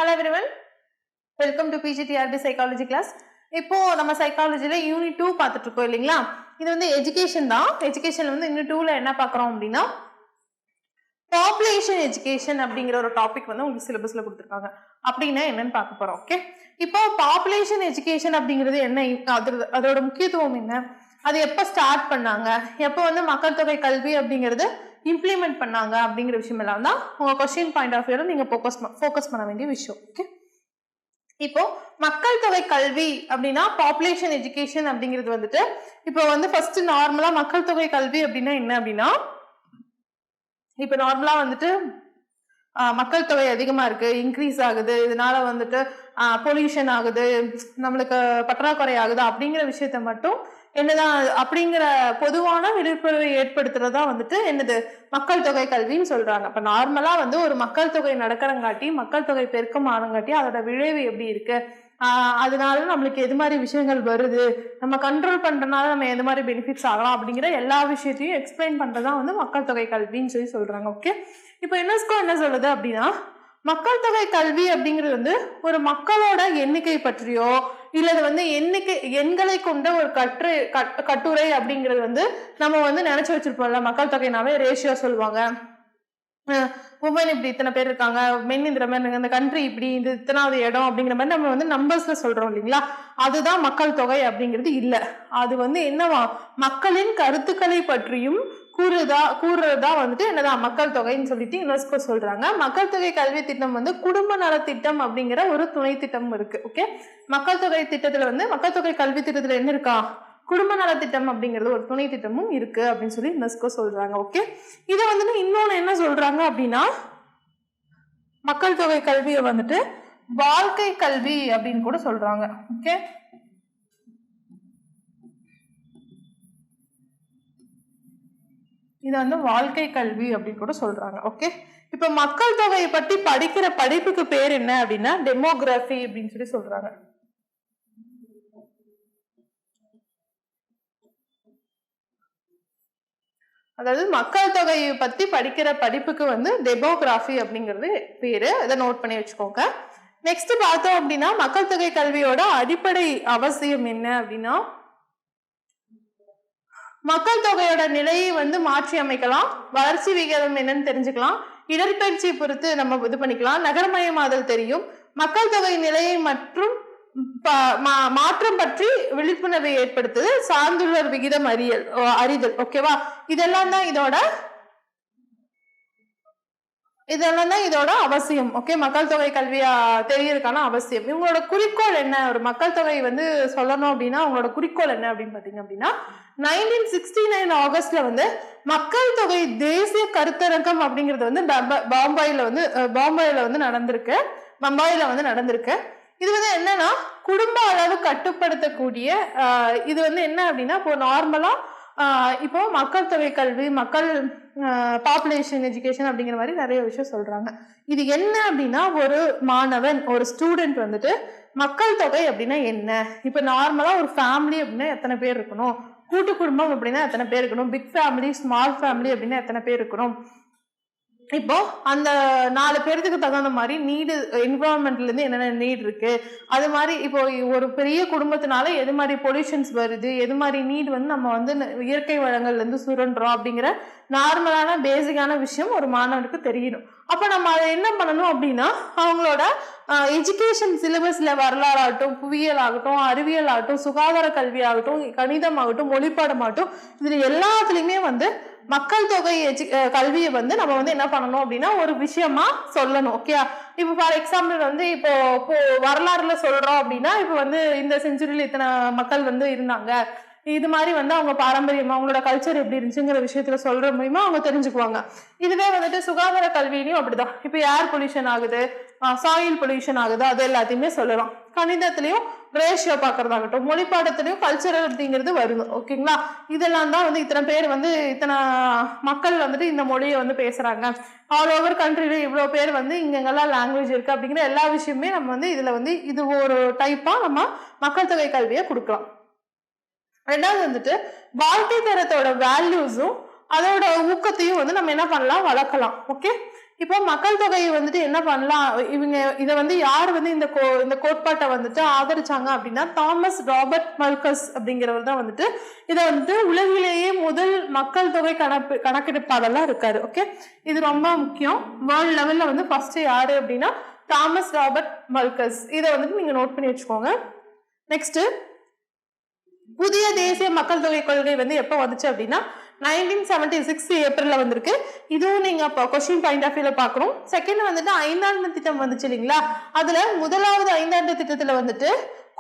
Hello everyone, welcome to PGTRB Psychology class. இப்போ நம்ம சைக்காலஜில unit 2 பார்த்துட்டு இருக்கோம் இல்லைங்களா? இது வந்து எஜுகேஷன் தான். எஜுகேஷன்ல வந்து யூனிட் 2ல என்ன பார்க்குறோம் அப்படின்னா பாப்புலேஷன் எஜுகேஷன் அப்படிங்கிற ஒரு டாபிக் வந்து உங்களுக்கு சிலபஸ்ல கொடுத்துருக்காங்க. அப்படின்னா என்னன்னு பார்க்க போறோம். ஓகே, இப்போ பாப்புலேஷன் எஜுகேஷன் அப்படிங்கிறது என்ன, அதோட முக்கியத்துவம் என்ன, அது எப்போ ஸ்டார்ட் பண்ணாங்க, எப்போ வந்து மக்கள் தொகை கல்வி அப்படிங்கிறது இம்ப்ளிமெண்ட் பண்ணாங்க அப்படிங்கிற விஷயம் எல்லாம் தான் உங்க கொஸ்டின் பாயிண்ட் ஆஃப் வியூல நீங்க ஃபோக்கஸ் பண்ண வேண்டிய விஷயம். ஓகே, இப்போ மக்கள் தொகை கல்வி அப்படின்னா பாப்புலேஷன் எஜுகேஷன் அப்படிங்கிறது வந்துட்டு இப்போ வந்து ஃபர்ஸ்ட் நார்மலா மக்கள் தொகை கல்வி அப்படின்னா என்ன அப்படின்னா, இப்போ நார்மலா வந்துட்டு மக்கள் தொகை அதிகமா இருக்கு, இன்க்ரீஸ் ஆகுது, இதனால வந்துட்டு பொல்யூஷன் ஆகுது, நம்மளுக்கு பற்றாக்குறை ஆகுது அப்படிங்கிற விஷயத்த மட்டும் என்னதான் அப்படிங்கிற பொதுவான விழிப்புணர்வை ஏற்படுத்துறதா வந்துட்டு என்னது மக்கள் தொகை கல்வின்னு சொல்றாங்க. இப்ப நார்மலா வந்து ஒரு மக்கள் தொகை நடக்கிறங்காட்டி, மக்கள் தொகை பெருக்கம் ஆனங்காட்டி அதோட விளைவு எப்படி இருக்கு, அதனால நம்மளுக்கு எது மாதிரி விஷயங்கள் வருது, நம்ம கண்ட்ரோல் பண்றதுனால நம்ம எது மாதிரி பெனிஃபிட்ஸ் ஆகலாம் அப்படிங்கிற எல்லா விஷயத்தையும் எக்ஸ்பிளைன் பண்றதா வந்து மக்கள் தொகை கல்வின்னு சொல்லி சொல்றாங்க. ஓகே, இப்போ யுனெஸ்கோ என்ன சொல்லுது அப்படின்னா, மக்கள் தொகை கல்வி அப்படிங்கிறது வந்து ஒரு மக்களோட எண்ணிக்கை பற்றியோ இல்லது வந்து எண்களை கொண்ட ஒரு கட்டுரை அப்படிங்கிறது வந்து நம்ம வந்து நினைச்சு வச்சிருப்போம்ல. மக்கள் தொகைனாவே ரேஷியோ சொல்லுவாங்க, உமன் இப்படி இத்தனை பேர் இருக்காங்க, மென் இந்த மாதிரி, இந்த கண்ட்ரி இப்படி இந்த இத்தனாவது இடம் அப்படிங்கிற மாதிரி நம்ம வந்து நம்பர்ஸ்ல சொல்றோம் இல்லைங்களா. அதுதான் மக்கள் தொகை அப்படிங்கிறது இல்ல. அது வந்து என்னவா, மக்களின் கருத்துக்களை பற்றியும் கூறுறதா வந்துட்டு என்னதான் மக்கள் தொகைன்னு சொல்லிட்டு யுனெஸ்கோ சொல்றாங்க. மக்கள் தொகை கல்வி திட்டம் வந்து குடும்ப நல திட்டம் அப்படிங்கிற ஒரு துணை திட்டம் இருக்கு. ஓகே, மக்கள் தொகை திட்டத்துல வந்து மக்கள் தொகை கல்வி திட்டத்துல என்ன இருக்கா, குடும்ப நல திட்டம் அப்படிங்கிறது ஒரு துணை திட்டமும் இருக்கு அப்படின்னு சொல்லி யுனெஸ்கோ சொல்றாங்க. ஓகே, இதை வந்துட்டு இன்னொன்னு என்ன சொல்றாங்க அப்படின்னா, மக்கள் தொகை கல்வியை வந்துட்டு வாழ்க்கை கல்வி அப்படின்னு கூட சொல்றாங்க. ஓகே, இது வந்து வாழ்க்கை கல்வி அப்படின்னு கூட சொல்றாங்க. ஓகே, இப்ப மக்கள் தொகையை பற்றி படிக்கிற படிப்புக்கு பேர் என்ன அப்படின்னா டெமோகிராஃபி அப்படின்னு சொல்லி சொல்றாங்க. அதாவது மக்கள் தொகையை பத்தி படிக்கிற படிப்புக்கு வந்து டெமோகிராஃபி அப்படிங்கிறது பேரு. இதை நோட் பண்ணி வச்சுக்கோங்க. நெக்ஸ்ட் பார்த்தோம் அப்படின்னா மக்கள் தொகை கல்வியோட அடிப்படை அவசியம் என்ன அப்படின்னா, மக்கள் தொகையோட நிலையை வந்து மாற்றி அமைக்கலாம், வளர்ச்சி விகிதம் என்னன்னு தெரிஞ்சுக்கலாம், இடற்பெயர்ச்சியை பொறுத்து நம்ம இது பண்ணிக்கலாம், நகரமயமாதல் தெரியும், மக்கள் தொகை நிலையை மற்றும் மாற்றம் பற்றி விழிப்புணர்வை ஏற்படுத்துது, சார்ந்துள்ளர் விகிதம் அறிதல். ஓகேவா, இதெல்லாம் தான் இதோட அவசியம். ஓகே, மக்கள் தொகை கல்வியா தெரியறதுக்கான அவசியம். இவங்களோட குறிக்கோள் என்ன, ஒரு மக்கள் தொகை வந்து சொல்லணும் அப்படின்னா அவங்களோட குறிக்கோள் என்ன அப்படின்னு பாத்தீங்க அப்படின்னா, 1969 ஆகஸ்ட்ல வந்து மக்கள் தொகை தேசிய கருத்தரங்கம் அப்படிங்கிறது வந்து பம்பாயில வந்து நடந்திருக்கு. இது வந்து என்னன்னா குடும்ப அளவு கட்டுப்படுத்தக்கூடிய இது வந்து என்ன அப்படின்னா, இப்போ நார்மலா இப்போ மக்கள் தொகை கல்வி, மக்கள் பாப்புலேஷன் எஜுகேஷன் அப்படிங்கிற மாதிரி நிறைய விஷயம் சொல்றாங்க. இது என்ன அப்படின்னா, ஒரு மாணவன் ஒரு ஸ்டூடெண்ட் வந்துட்டு மக்கள் தொகை அப்படின்னா என்ன, இப்ப நார்மலா ஒரு ஃபேமிலி அப்படின்னா எத்தனை பேர் இருக்கணும், கூட்டு குடும்பம் அப்படின்னா எத்தனை பேர் இருக்கணும், பிக் ஃபேமிலி ஸ்மால் ஃபேமிலி அப்படின்னா எத்தனை பேர் இருக்கணும், இப்போ அந்த 4 பேருக்கு தகுந்த மாதிரி நீடு என்விரான்மெண்ட்ல இருந்து என்னென்ன நீட் இருக்கு, அது மாதிரி இப்போ ஒரு பெரிய குடும்பத்தினால எது மாதிரி பொல்யூஷன்ஸ் வருது, எது மாதிரி நீட் வந்து நம்ம வந்து இயற்கை வளங்கள்ல இருந்து சுரண்டுறோம் அப்படிங்கிற நார்மலான பேசிக்கான விஷயம் ஒரு மாணவனுக்கு தெரியணும். அப்ப நம்ம அதை என்ன பண்ணணும் அப்படின்னா, அவங்களோட எஜுகேஷன் சிலபஸ்ல வரலாறு ஆகட்டும், புவியியல் ஆகட்டும், அறிவியல் ஆகட்டும், சுகாதார கல்வி ஆகட்டும், கணிதம் ஆகட்டும், மொழிப்பாடம் ஆகட்டும், இதுல எல்லாத்துலயுமே வந்து மக்கள் தொகை கல்வியை வந்து நம்ம வந்து என்ன பண்ணணும் அப்படின்னா ஒரு விஷயமா சொல்லணும். ஓகே, இப்போ ஃபார் எக்ஸாம்பிள் வந்து இப்போ வரலாறுல சொல்றோம் அப்படின்னா, இப்போ வந்து இந்த செஞ்சுரியில இத்தனை மக்கள் வந்து இருந்தாங்க, இது மாதிரி வந்து அவங்க பாரம்பரியமா அவங்களோட கல்ச்சர் எப்படி இருந்துச்சுங்கிற விஷயத்துல சொல்ற மூலியமா அவங்க தெரிஞ்சுக்குவாங்க. இதுவே வந்துட்டு சுகாதார கல்வியிலையும் அப்படிதான். இப்போ ஏர் பொல்யூஷன் ஆகுது, சாயில் பொல்யூஷன் ஆகுது, அது எல்லாத்தையுமே சொல்லலாம். கணிதத்திலையும் ரேஷியோ பாக்குறதாகட்டும், மொழிப்பாடத்திலையும் கல்ச்சரல் அப்படிங்கிறது வருது. ஓகேங்களா, இதெல்லாம் தான் வந்து இத்தனை பேர் வந்து இத்தனை மக்கள் வந்துட்டு இந்த மொழியை வந்து பேசுறாங்க, ஆல் ஓவர் கண்ட்ரில இவ்வளவு பேர் வந்து இங்கெல்லாம் லாங்குவேஜ் இருக்கு அப்படிங்கிற எல்லா விஷயமே நம்ம வந்து இதுல வந்து இது ஒரு டைப்பா நம்ம மக்கள் தொகை கல்வியை கொடுக்கலாம். ரெண்டாவது வந்துட்டு வாழ்க்கை தரத்தோட வேல்யூஸும் அதோட ஊக்கத்தையும் வந்து நம்ம என்ன பண்ணலாம், வளர்க்கலாம். ஓகே, இப்போ மக்கள் தொகையை வந்துட்டு என்ன பண்ணலாம், இவங்க இதை வந்து யார் வந்து இந்த கோட்பாட்டை வந்துட்டு ஆதரிச்சாங்க அப்படின்னா தாமஸ் ராபர்ட் மல்கஸ் அப்படிங்கிறவர் தான் வந்துட்டு இதை வந்துட்டு உலகிலேயே முதல் மக்கள் தொகை கணக்கெடுப்பாளர்லாம் இருக்காரு. ஓகே, இது ரொம்ப முக்கியம். வேர்ல்ட் லெவல்ல வந்து ஃபர்ஸ்ட் யாரு அப்படின்னா தாமஸ் ராபர்ட் மல்கஸ். இதை வந்துட்டு நீங்க நோட் பண்ணி வச்சுக்கோங்க. நெக்ஸ்ட், புதிய தேசிய மக்கள் தொகை கொள்கை வந்து எப்போ வந்துச்சு அப்படின்னா 1976 ஏப்ரல்ல வந்திருக்கு. இதுவும் நீங்க கொஸ்டின் பாயிண்ட் ஆஃப் வியூல பாக்கணும். செகண்ட் வந்துட்டு 5ஆண்டு திட்டம் வந்துச்சு இல்லைங்களா, அதுல முதலாவது 5ஆண்டு திட்டத்துல வந்துட்டு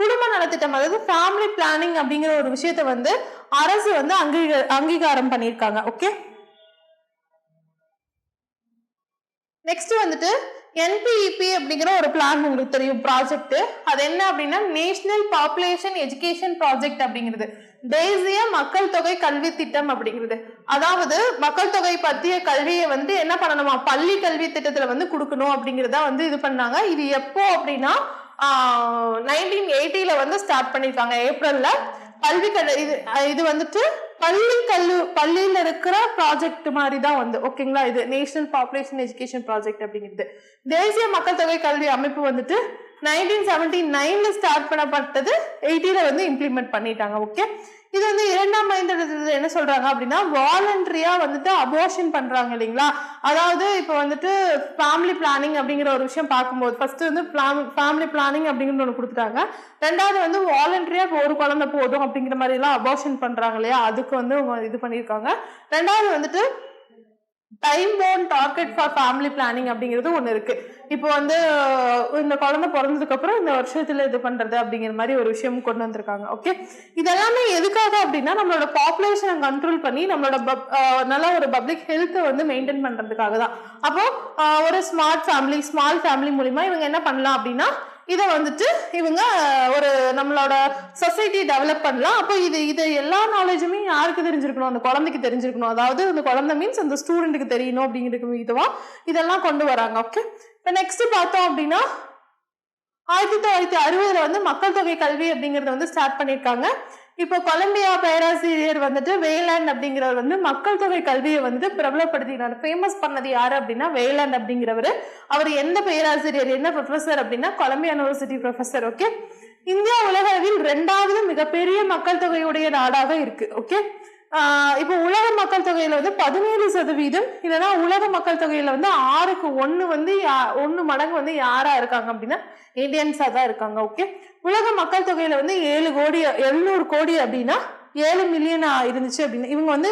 குடும்ப நலத்திட்டம், அதாவது ஃபேமிலி பிளானிங் அப்படிங்கிற ஒரு விஷயத்த வந்து அரசு வந்து அங்கீகாரம் பண்ணியிருக்காங்க. ஓகே, நெக்ஸ்ட் வந்துட்டு NPEP அப்படிங்கிற ஒரு பிளான் உங்களுக்கு தெரியும், ப்ராஜெக்ட். அது என்ன அப்படின்னா நேஷனல் பாப்புலேஷன் எஜுகேஷன் ப்ராஜெக்ட் அப்படிங்கிறது, தேசிய மக்கள் தொகை கல்வி திட்டம் அப்படிங்கிறது. அதாவது மக்கள் தொகை பற்றிய கல்வியை வந்து என்ன பண்ணணுமா, பள்ளி கல்வி திட்டத்துல வந்து கொடுக்கணும் அப்படிங்கிறத வந்து இது பண்ணாங்க. இது எப்போ அப்படின்னா 1980ல வந்து ஸ்டார்ட் பண்ணிருக்காங்க, ஏப்ரல்ல. கல்வி இது வந்துட்டு பள்ளியில இருக்கிற ப்ராஜெக்ட் மாதிரி தான் வந்து, ஓகேங்களா. இது நேஷனல் பாப்புலேஷன் எஜுகேஷன் ப்ராஜெக்ட் அப்படிங்கிறது. தேசிய மக்கள் தொகை கல்வி அமைப்பு வந்துட்டு 1979ல ஸ்டார்ட் பண்ணப்பட்டது, 80ல வந்து இம்ப்ளிமெண்ட் பண்ணிட்டாங்க. ஓகே, இது வந்து 2ஆம் ஐந்தாண்டு என்ன சொல்றாங்க அப்படின்னா வாலண்டரியா வந்துட்டு அபோர்ஷன் பண்றாங்க இல்லைங்களா. அதாவது இப்போ வந்துட்டு ஃபேமிலி பிளானிங் அப்படிங்கிற ஒரு விஷயம் பார்க்கும்போது ஃபர்ஸ்ட் வந்து ஃபேமிலி பிளானிங் அப்படிங்கிற ஒன்று கொடுத்துட்டாங்க. ரெண்டாவது வந்து வாலண்டரியா ஒரு குழந்தை போதும் அப்படிங்கிற மாதிரி எல்லாம் அபோர்ஷன் பண்றாங்க இல்லையா, அதுக்கு வந்து இது பண்ணியிருக்காங்க. ரெண்டாவது வந்துட்டு time bound target for family planning அப்படிங்கிறது ஒன்று இருக்கு. இப்போ வந்து இந்த குழந்தை பிறந்ததுக்கு அப்புறம் இந்த வருஷத்துல இது பண்றது அப்படிங்கிற மாதிரி ஒரு விஷயம் கொண்டு வந்திருக்காங்க. ஓகே, இதெல்லாமே எதுக்காக அப்படின்னா நம்மளோட பாப்புலேஷனை கண்ட்ரோல் பண்ணி நம்மளோட நல்ல ஒரு பப்ளிக் ஹெல்த்தை வந்து மெயின்டைன் பண்றதுக்காக தான். அப்போ ஒரு ஸ்மால் ஃபேமிலி மூலியமா இவங்க என்ன பண்ணலாம் அப்படின்னா இதை வந்துட்டு இவங்க ஒரு நம்மளோட சொசைட்டி டெவலப் பண்ணலாம். அப்போ இது எல்லா நாலேஜுமே யாருக்கு தெரிஞ்சிருக்கணும், அந்த குழந்தைக்கு தெரிஞ்சிருக்கணும். அதாவது அந்த குழந்தை மீன்ஸ் அந்த ஸ்டூடெண்ட்டுக்கு தெரியணும் அப்படிங்கிறது இதுவா இதெல்லாம் கொண்டு வராங்க. ஓகே, இப்போ நெக்ஸ்ட் பார்த்தோம் அப்படின்னா 1960ல வந்து மக்கள் தொகை கல்வி அப்படிங்கறத வந்து ஸ்டார்ட் பண்ணிருக்காங்க. இப்போ கொலம்பியா பேராசிரியர் வந்துட்டு வேலாண்ட் அப்படிங்கிறவர் வந்து மக்கள் தொகை கல்வியை வந்துட்டு பிரபலப்படுத்தினார். ஃபேமஸ் பண்ணது யாரு அப்படின்னா வேலாண்ட் அப்படிங்கிறவர். அவர் எந்த பேராசிரியர், என்ன ப்ரொஃபசர் அப்படின்னா Columbia university professor. Okay, India உலக அளவில் 2வது மிகப்பெரிய மக்கள் தொகையுடைய நாடாக இருக்கு. ஓகே, இப்போ உலக மக்கள் தொகையில வந்து 17%, இல்லைன்னா உலக மக்கள் தொகையில வந்து 6க்கு 1 வந்து 1 மடங்கு வந்து யாரா இருக்காங்க அப்படின்னா இந்தியன்ஸா தான் இருக்காங்க. ஓகே, உலக மக்கள் தொகையில வந்து 700 கோடி அப்படின்னா 7 மில்லியன் இருந்துச்சு அப்படின்னு இவங்க வந்து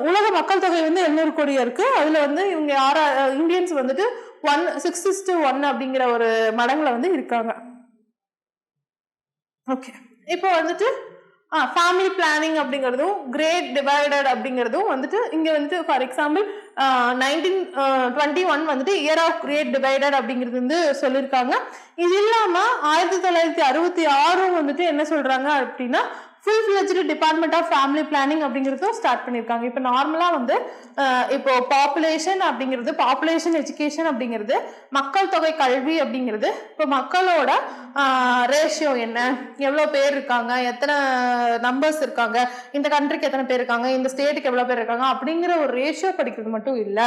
உலக மக்கள் தொகை வந்து 700 கோடியா இருக்கு. அதுல வந்து இவங்க இந்தியன்ஸ் வந்துட்டு 6:1 அப்படிங்கிற ஒரு மடங்குல வந்து இருக்காங்க. ஓகே, இப்போ வந்துட்டு ஃபேமிலி பிளானிங் அப்படிங்கிறதும் கிரேட் டிவைடட் அப்படிங்கிறதும் வந்துட்டு இங்க வந்துட்டு ஃபார் எக்ஸாம்பிள் 1921 வந்துட்டு இயர் ஆஃப் கிரேட் டிவைடட் அப்படிங்கிறது வந்து சொல்லியிருக்காங்க. இது இல்லாம 1966 வந்துட்டு என்ன சொல்றாங்க அப்படின்னா full fledged department of family planning அப்படிங்கிறதும் ஸ்டார்ட் பண்ணியிருக்காங்க. இப்போ நார்மலாக வந்து இப்போ பாப்புலேஷன் எஜுகேஷன் அப்படிங்கிறது, மக்கள் தொகை கல்வி அப்படிங்கிறது, இப்போ மக்களோட ரேஷியோ என்ன, எவ்வளோ பேர் இருக்காங்க, எத்தனை நம்பர்ஸ் இருக்காங்க, இந்த கண்ட்ரிக்கு எத்தனை பேர் இருக்காங்க, இந்த ஸ்டேட்டுக்கு எவ்வளோ பேர் இருக்காங்க அப்படிங்கிற ஒரு ரேஷியோ படிக்கிறது மட்டும் இல்லை.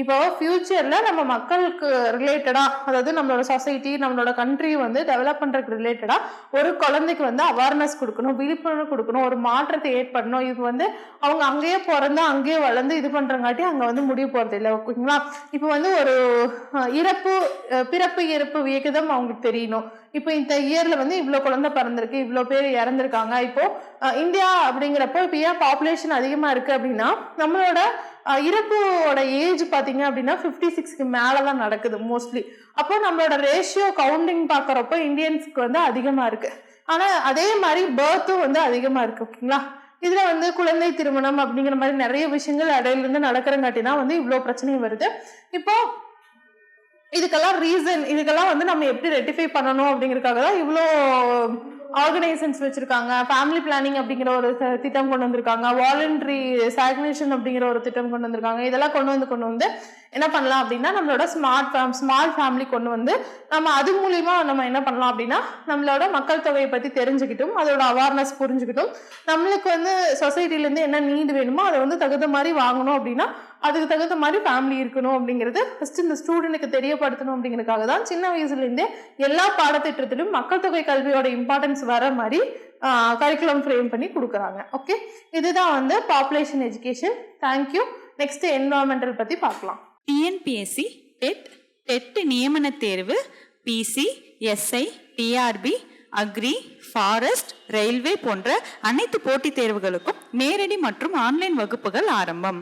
இப்போ ஃபியூச்சர்ல நம்ம மக்களுக்கு ரிலேட்டடா, அதாவது நம்மளோட சொசைட்டி நம்மளோட கண்ட்ரி வந்து டெவலப் பண்றதுக்கு ரிலேட்டடா ஒரு குழந்தைக்கு வந்து அவேர்னஸ் கொடுக்கணும், விழிப்புணர்வு கொடுக்கணும், ஒரு மாற்றத்தை ஏற்படணும். இது வந்து அவங்க அங்கேயே பிறந்து அங்கேயே வளர்ந்து இது பண்றங்காட்டி அங்க வந்து முடிவு போறது இல்லை. ஓகேங்களா, இப்போ வந்து ஒரு பிறப்பு இறப்பு விகிதம் அவங்களுக்கு தெரியணும். இப்போ இந்த இயர்ல வந்து இவ்வளோ குழந்தை பிறந்திருக்கு, இவ்வளோ பேர் இறந்திருக்காங்க. இப்போ இந்தியா அப்படிங்கிறப்போ இப்போ ஏன் பாப்புலேஷன் அதிகமா இருக்கு அப்படின்னா நம்மளோட இறப்போட ஏஜ் பாத்தீங்க அப்படின்னா 56க்கு மேலதான் நடக்குது மோஸ்ட்லி. அப்போ நம்மளோட ரேஷியோ கவுண்டிங் பாக்குறப்போ இந்தியன்ஸ்க்கு வந்து அதிகமா இருக்கு. ஆனா அதே மாதிரி பர்த்தும் வந்து அதிகமா இருக்கு. ஓகேங்களா, இதுல வந்து குழந்தை திருமணம் அப்படிங்கிற மாதிரி நிறைய விஷயங்கள் இடையில இருந்து நடக்கிறங்காட்டினா வந்து இவ்வளவு பிரச்சனை வருது. இப்போ இதுக்கெல்லாம் வந்து நம்ம எப்படி ரெட்டிஃபை பண்ணணும் அப்படிங்கறதுக்காக தான் இவ்வளோ ஆர்கனைசேஷன்ஸ் வச்சிருக்காங்க. ஃபேமிலி பிளானிங் அப்படிங்கிற ஒரு திட்டம் கொண்டு வந்திருக்காங்க, வாலண்டரி சாக்னேஷன் அப்படிங்கிற ஒரு திட்டம் கொண்டு வந்திருக்காங்க. இதெல்லாம் கொண்டு வந்து என்ன பண்ணலாம் அப்படின்னா நம்மளோட ஸ்மால் ஃபேமிலி கொண்டு வந்து நம்ம அது மூலியமா நம்ம என்ன பண்ணலாம் அப்படின்னா நம்மளோட மக்கள் தொகையை பத்தி தெரிஞ்சுக்கிட்டும் அதோட அவேர்னஸ் புரிஞ்சுக்கிட்டும் நம்மளுக்கு வந்து சொசைட்டிலேருந்து என்ன நீடு வேணுமோ அதை வந்து தகுந்த மாதிரி வாங்கணும் அப்படின்னா அதுக்கு தகுந்த மாதிரி ஃபேமிலி இருக்கணும் அப்படிங்கிறது ஃபர்ஸ்ட் இந்த ஸ்டூடெண்ட்டுக்கு தெரியப்படுத்தணும் அப்படிங்கிறதுக்காக தான் சின்ன வயசுலேருந்தே எல்லா பாடத்திட்டத்திலும் மக்கள் தொகை கல்வியோட இம்பார்ட்டன்ஸ் வர மாதிரி கரிக்குலம் ஃப்ரேம் பண்ணி கொடுக்குறாங்க. ஓகே, இதுதான் வந்து population education. Thank you. Next environmental பத்தி பார்க்கலாம். டிஎன்பிஎஸ்சி டெட் நியமன தேர்வு, PC, SI, TRB, agri, forest, railway போன்ற அனைத்து போட்டித் தேர்வுகளுக்கும் நேரடி மற்றும் ஆன்லைன் வகுப்புகள் ஆரம்பம்.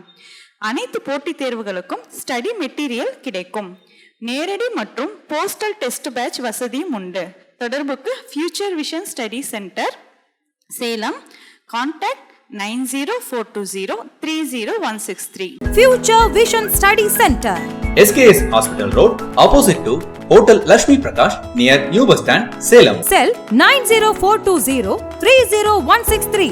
அனைத்து போட்டித் தேர்வுகளுக்கும் ஸ்டடி மெட்டீரியல் கிடைக்கும். நேரடி மற்றும் போஸ்டல் டெஸ்ட் பேட்ச் வசதியும் உண்டு. தொடர்புக்கு future vision study centre, Salem. Contact 9042030163. Future Vision Study Center, SKS Hospital Road, opposite to Hotel Lakshmi Prakash, near New Bus Stand, Salem. Cell 90420 30163.